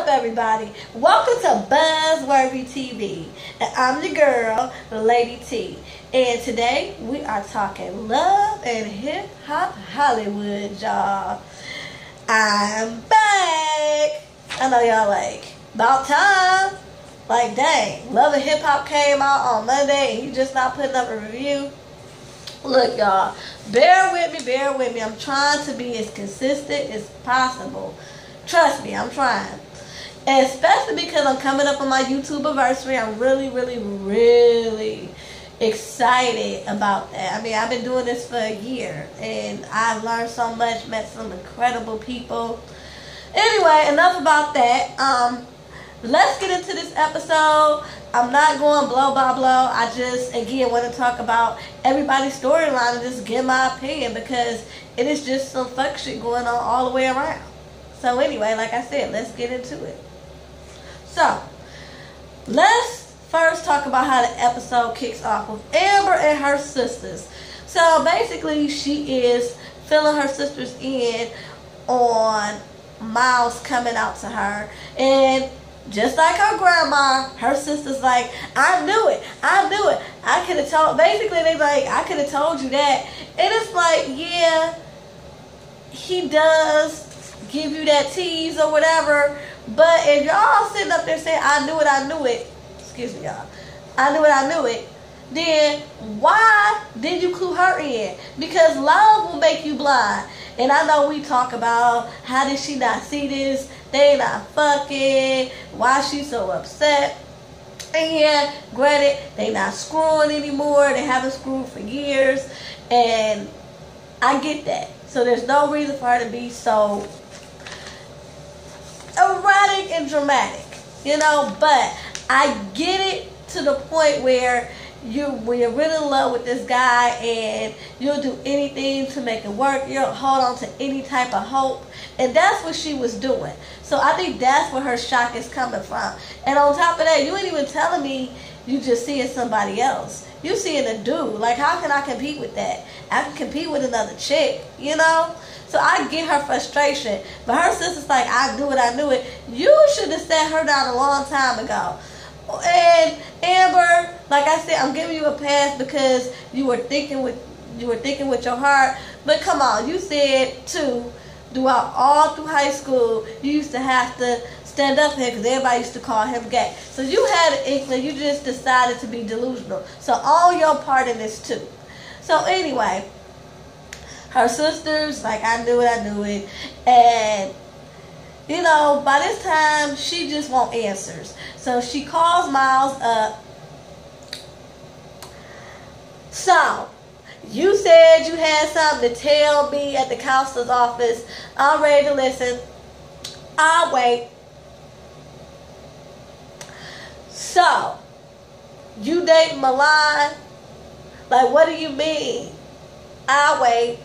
everybody? Welcome to Buzzworthy TV. And I'm the girl, Lady T. And today we are talking love and hip hop Hollywood, y'all. I'm back. I know y'all like, about time. Like, dang, Love and Hip Hop came out on Monday and you just not putting up a review. Look, y'all, bear with me. I'm trying to be as consistent as possible. Trust me, I'm trying. And especially because I'm coming up on my YouTube anniversary, I'm really excited about that. I mean, I've been doing this for a year, and I've learned so much, met some incredible people. Anyway, enough about that. Let's get into this episode. I'm not going blow by blow. I just, again, want to talk about everybody's storyline and just give my opinion because it is just some fuck shit going on all the way around. So anyway, like I said, let's get into it. So, let's first talk about how the episode kicks off with Amber and her sisters. So basically, she is filling her sisters in on Miles coming out to her. And just like her grandma, her sister's like, I knew it. I could have told, basically they like, I could have told you that. And it's like, yeah, he does give you that tease or whatever. But if y'all sitting up there saying, I knew it, excuse me, y'all, I knew it, then why did you clue her in? Because love will make you blind. And I know we talk about, how did she not see this? They not fucking. Why she so upset? And yeah, granted, they not screwing anymore. They haven't screwed for years. And I get that. So there's no reason for her to be so erratic and dramatic. You know, but I get it to the point where when you're really in love with this guy and you'll do anything to make it work, you'll hold on to any type of hope, and that's what she was doing. So I think that's where her shock is coming from. And on top of that, you ain't even telling me you just seeing somebody else. You seeing a dude. Like, how can I compete with that? I can compete with another chick, you know? So I get her frustration. But her sister's like, I knew it. You should have set her down a long time ago. And Amber, like I said, I'm giving you a pass because you were thinking with your heart. But come on, you said too, all through high school, you used to have to stand up for him because everybody used to call him gay. So you had an inkling, you just decided to be delusional. So own your part in this too. So anyway, her sisters, like, I knew it. And you know, by this time, she just want answers. So she calls Miles up. So, you said you had something to tell me at the counselor's office. I'm ready to listen. I'll wait. So, you date Milan? Like, what do you mean? I'll wait.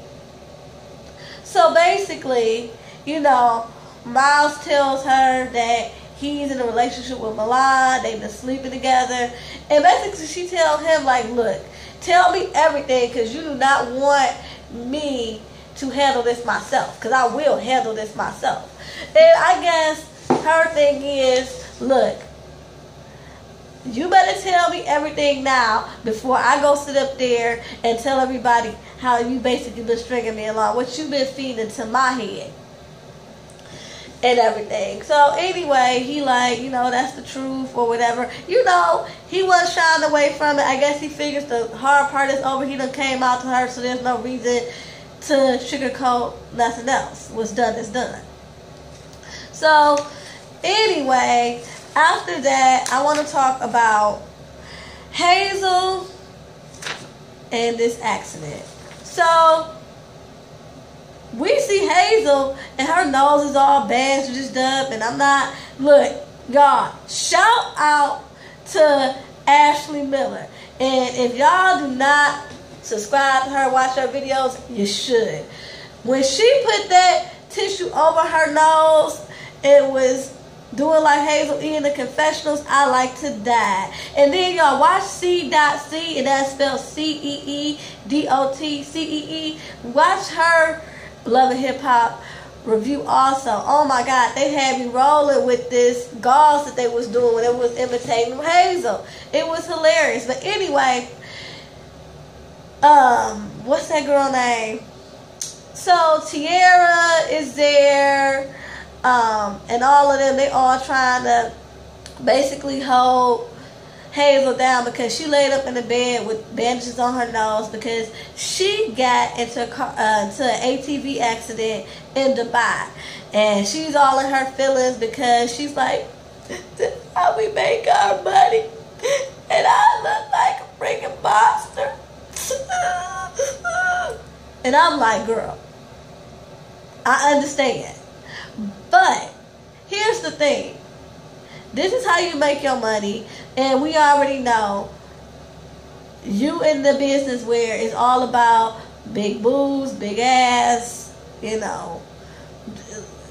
So basically, you know, Miles tells her that he's in a relationship with Milan. They've been sleeping together. And basically she tells him, like, look, tell me everything because you do not want me to handle this myself. Because I will handle this myself. And I guess her thing is, look, you better tell me everything now before I go sit up there and tell everybody how you basically been stringing me along. What you been feeding to my head. And everything. So anyway, he like, you know, that's the truth or whatever. You know, he wasn't shying away from it. I guess he figures the hard part is over. He done came out to her, so there's no reason to sugarcoat nothing else. What's done is done. So anyway, after that, I want to talk about Hazel and this accident. So we see Hazel, and her nose is all bandaged up, and I'm not, look, y'all, shout out to Ashley Miller. And if y'all do not subscribe to her, watch her videos, you should. When she put that tissue over her nose, it was doing like Hazel E in the confessionals, I like to die. And then y'all watch C.C, and that's spelled CEEDOTCEE. Watch her Love and Hip Hop review also. Oh my God, they had me rolling with this gauze that they was doing when it was imitating Hazel. It was hilarious. But anyway, what's that girl name? So Tiara is there, and all of them, they all trying to basically hold Hazel down because she laid up in the bed with bandages on her nose because she got into an ATV accident in Dubai. And she's all in her feelings because she's like, this is how we make our money. And I look like a freaking monster. And I'm like, girl, I understand. But here's the thing. This is how you make your money. And we already know you in the business where it's all about big boobs, big ass, you know,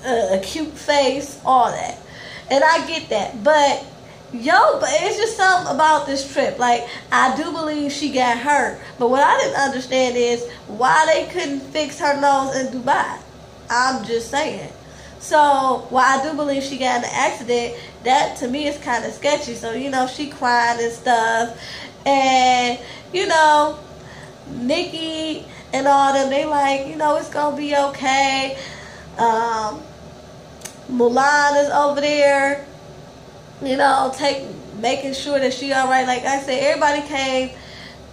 a cute face, all that. And I get that. But it's just something about this trip. Like, I do believe she got hurt. But what I didn't understand is why they couldn't fix her nose in Dubai. I'm just saying. So, while I do believe she got in an accident, that to me is kind of sketchy. So, you know, she crying and stuff. And, you know, Nikki and all them, they like, you know, it's going to be okay. Mulan is over there, you know, making sure that she all right. Like I said, everybody came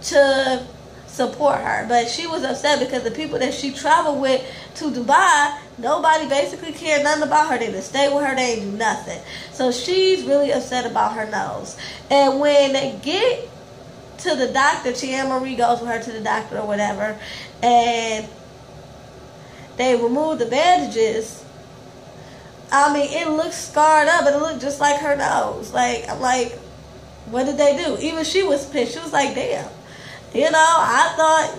to support her. But she was upset because the people that she traveled with to Dubai, nobody basically cared nothing about her. They didn't stay with her. They didn't do nothing. So she's really upset about her nose. And when they get to the doctor, Tia Marie goes with her to the doctor or whatever, and they remove the bandages. I mean, it looks scarred up, but it looked just like her nose. Like, I'm like, what did they do? Even she was pissed. She was like, damn. You know, I thought,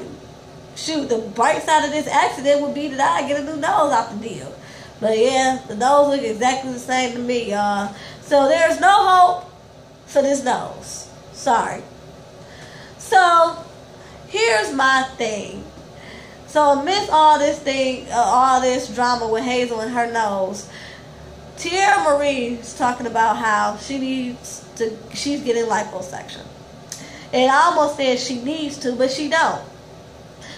shoot, the bright side of this accident would be that I get a new nose off the deal. But yeah, the nose look exactly the same to me, y'all. So there's no hope for this nose. Sorry. So here's my thing. So amidst all this drama with Hazel and her nose, Tia Marie is talking about how she's getting liposuction. And I almost said she needs to, but she don't.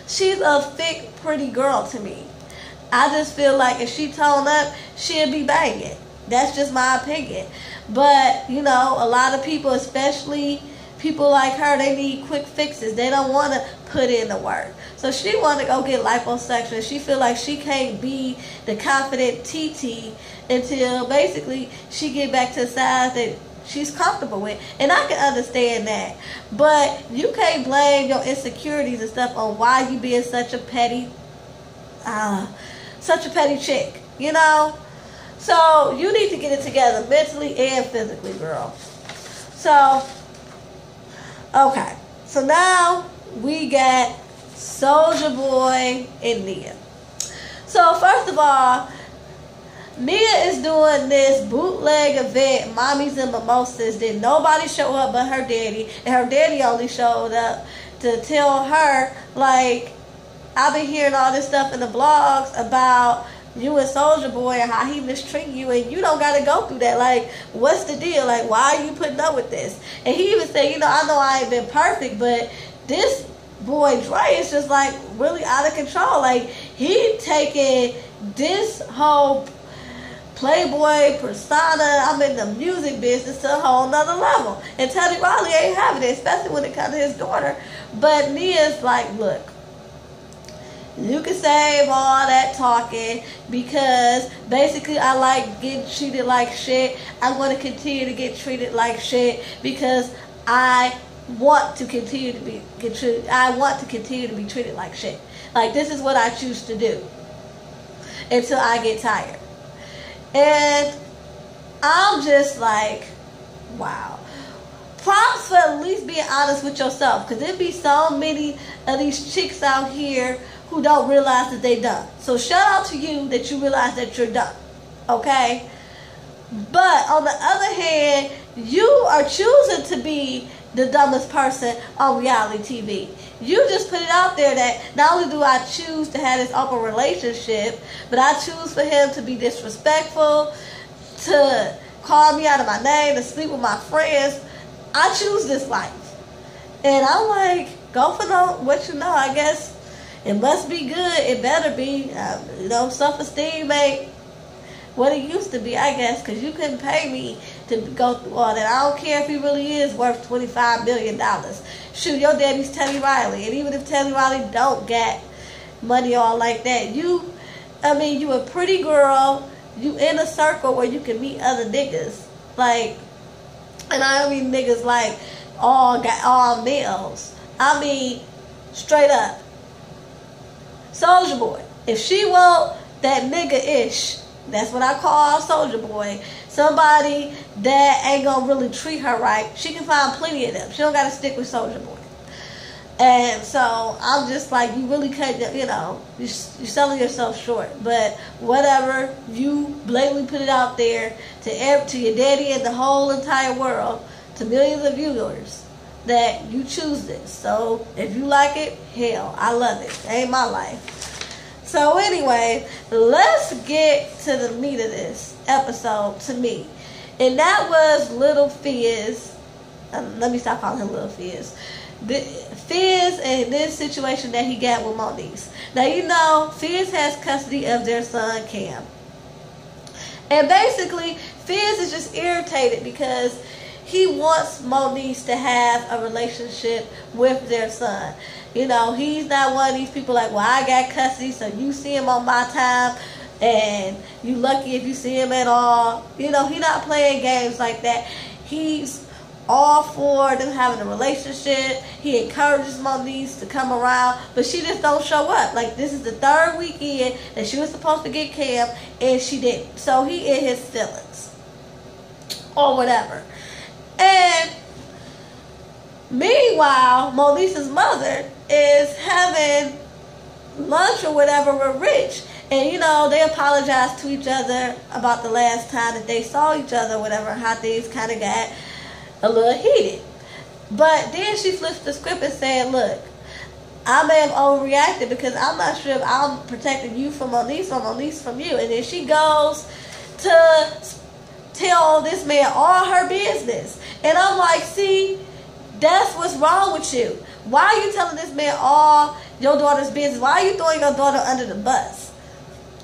She's a thick, pretty girl to me. I just feel like if she toned up, she'd be banging. That's just my opinion. But, you know, a lot of people, especially people like her, they need quick fixes. They don't want to put in the work. So she want to go get liposuction. She feel like she can't be the confident TT until basically she get back to the size that she's comfortable with. And I can understand that. But you can't blame your insecurities and stuff on why you being such a petty chick, you know? So you need to get it together mentally and physically, girl. So, okay. So now we got Soulja Boy and Nia. So first of all, Nia is doing this bootleg event, Mommies and Mimosas. Did nobody show up but her daddy, and her daddy only showed up to tell her, like, I've been hearing all this stuff in the blogs about you and Soulja Boy and how he mistreating you, and you don't got to go through that. Like, what's the deal? Like, why are you putting up with this? And he even said, you know, I know I ain't been perfect, but this boy Dre is just like really out of control. Like, he taking this whole Playboy persona, I'm in the music business, to a whole nother level. And Teddy Riley ain't having it, especially when it comes to his daughter. But Nia's like, look, you can save all that talking because basically I like getting treated like shit. I'm going to continue to get treated like shit because I want to continue to be treated like shit. Like, this is what I choose to do until I get tired. And I'm just like, wow. Props for at least being honest with yourself, because there be so many of these chicks out here who don't realize that they done. So shout out to you that you realize that you're done. Okay? But on the other hand, you are choosing to be the dumbest person on reality TV. You just put it out there that not only do I choose to have this open relationship, but I choose for him to be disrespectful, to call me out of my name, to sleep with my friends. I choose this life. And I'm like, go for what you know. I guess it must be good. It better be. Self-esteem ain't what it used to be, I guess, because you couldn't pay me to go through all that. I don't care if he really is worth $25 million. Shoot, your daddy's Teddy Riley. And even if Teddy Riley don't get money all like that, you a pretty girl. You in a circle where you can meet other niggas. Like, and I don't mean niggas like all males. I mean, straight up. Soulja Boy. If she want that nigga-ish, that's what I call Soulja Boy. Somebody that ain't gonna really treat her right. She can find plenty of them. She don't gotta stick with Soulja Boy. And so I'm just like, you really cut, you're selling yourself short. But whatever, you blatantly put it out there to your daddy and the whole entire world, to millions of viewers, that you choose this. So if you like it, hell, I love it. It ain't my life. So anyway, let's get to the meat of this episode, to me. And that was Little Fizz. Let me stop calling him Little Fizz. Fizz and this situation that he got with Moniece. Now, Fizz has custody of their son, Cam. And basically, Fizz is just irritated because he wants Moniece to have a relationship with their son. He's not one of these people like, well, I got custody, so you see him on my time, and you lucky if you see him at all. He's not playing games like that. He's all for them having a relationship. He encourages Moniece to come around, but she just don't show up. Like, this is the third weekend that she was supposed to get Cam, and she didn't. So he in his feelings. Or whatever. And meanwhile, Moniece's mother is having lunch or whatever with Rich. And, they apologized to each other about the last time that they saw each other, whatever, how things kind of got a little heated. But then she flips the script and said, look, I may have overreacted because I'm not sure if I'm protecting you from Moniece or Moniece from you. And then she goes to tell this man all her business. And I'm like, see, that's what's wrong with you. Why are you telling this man all your daughter's business? Why are you throwing your daughter under the bus?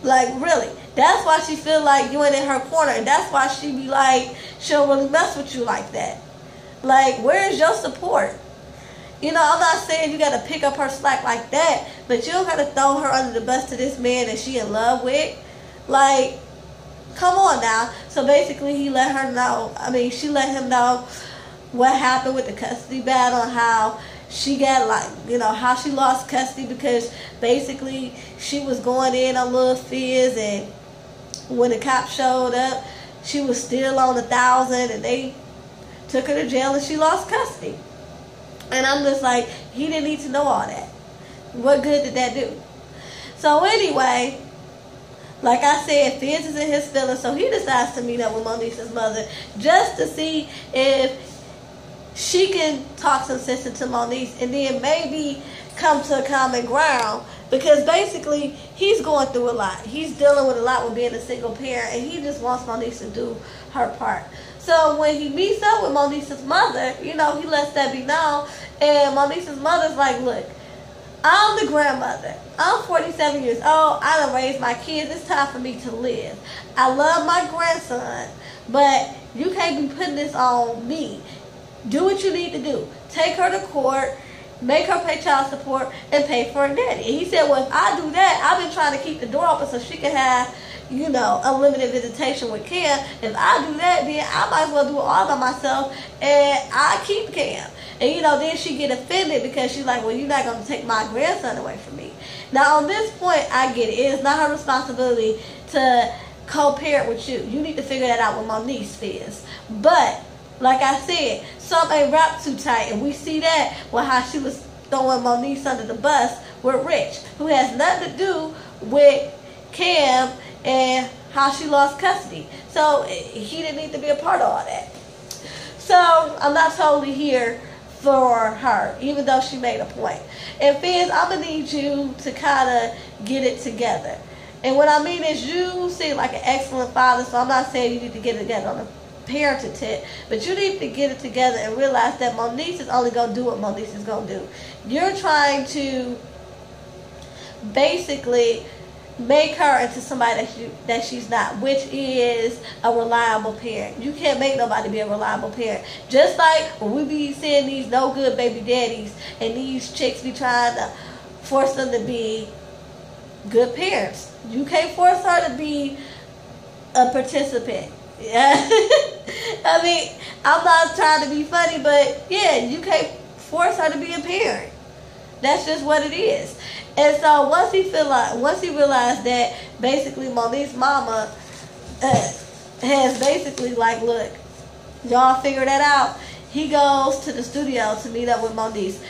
Like, really? That's why she feel like you ain't in her corner. And that's why she be like, she don't really mess with you like that. Like, where is your support? I'm not saying you got to pick up her slack like that, but you don't got to throw her under the bus to this man that she in love with. Like, come on now. So basically, she let him know what happened with the custody battle, and how she got, how she lost custody because basically she was going in on Lil Fizz, and when the cops showed up, she was still on 1,000, and they took her to jail and she lost custody. And I'm just like, he didn't need to know all that. What good did that do? So anyway, like I said, Fizz is in his feelings, so he decides to meet up with Moniece's mother just to see if she can talk some sense into Moniece and then maybe come to a common ground, because basically he's going through a lot. He's dealing with a lot with being a single parent, and he just wants Moniece to do her part. So when he meets up with Moniece's mother, he lets that be known, and Moniece's mother's like, look, I'm the grandmother. I'm 47 years old. I done raised my kids. It's time for me to live. I love my grandson, but you can't be putting this on me. Do what you need to do. Take her to court, make her pay child support, and pay for her daddy. And he said, well, if I do that, I've been trying to keep the door open so she can have, unlimited visitation with Cam. If I do that, then I might as well do it all by myself, and I keep Cam. And, then she get offended because she's like, well, you're not going to take my grandson away from me. Now, on this point, I get it. It is not her responsibility to co-parent with you. You need to figure that out with Moniece Fizz. But, like I said, some ain't wrapped too tight. And we see that with how she was throwing Moniece under the bus with Rich, who has nothing to do with Cam and how she lost custody. So he didn't need to be a part of all that. So I'm not totally here for her, even though she made a point. And Fizz, I'm gonna need you to kind of get it together. And what I mean is, you seem like an excellent father, so I'm not saying you need to get it together on a parenting tip, but you need to get it together and realize that Moniece is only gonna do what Moniece is gonna do. You're trying to basically make her into somebody that she's not, which is a reliable parent. You can't make nobody be a reliable parent. Just like when we be seeing these no good baby daddies and these chicks be trying to force them to be good parents. You can't force her to be a participant. Yeah. I mean, I'm not trying to be funny, but yeah, you can't force her to be a parent. That's just what it is. And so once he realized that basically Moniece's mama has basically like, look, y'all figure that out, he goes to the studio to meet up with Moniece.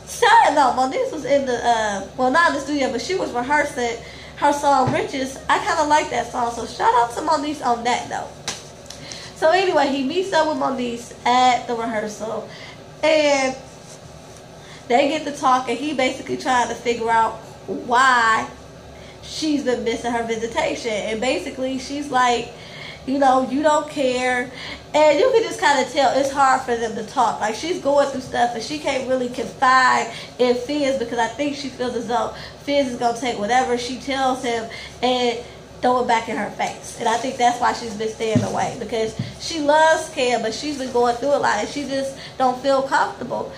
Side note, Moniece was in the, well, not in the studio, but she was rehearsing her song Riches. I kind of like that song, so shout out to Moniece on that note. So anyway, he meets up with Moniece at the rehearsal, and they get to talk, and he basically trying to figure out why she's been missing her visitation. And basically, she's like, you know, you don't care. And you can just kind of tell it's hard for them to talk. Like, she's going through stuff, and she can't really confide in Fizz because I think she feels as though Fizz is going to take whatever she tells him and throw it back in her face. And I think that's why she's been staying away, because she loves Cam, but she's been going through a lot, and she just don't feel comfortable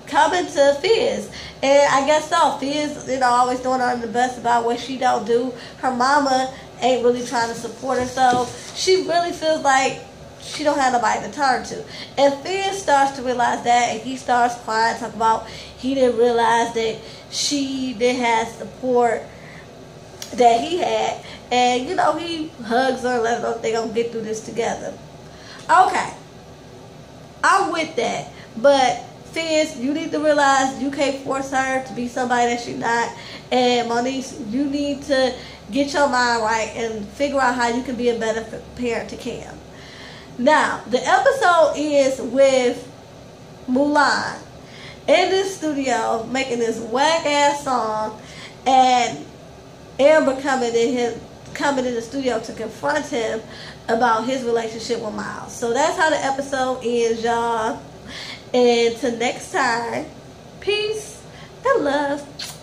coming to Fizz. And I guess so. Fizz, you know, always doing her the best about what she don't do. Her mama ain't really trying to support her, so she really feels like she don't have nobody to turn to. And Fizz starts to realize that, and he starts crying, talking about he didn't realize that she didn't have support that he had. And, you know, he hugs her and lets her know they're going to get through this together. Okay. I'm with that. But Fizz, you need to realize you can't force her to be somebody that she's not. And Moniece, you need to get your mind right and figure out how you can be a better parent to Cam. Now, the episode is with Mulan in this studio making this whack ass song, and Amber coming in the studio to confront him about his relationship with Miles. So that's how the episode is, y'all. And till next time, peace and love.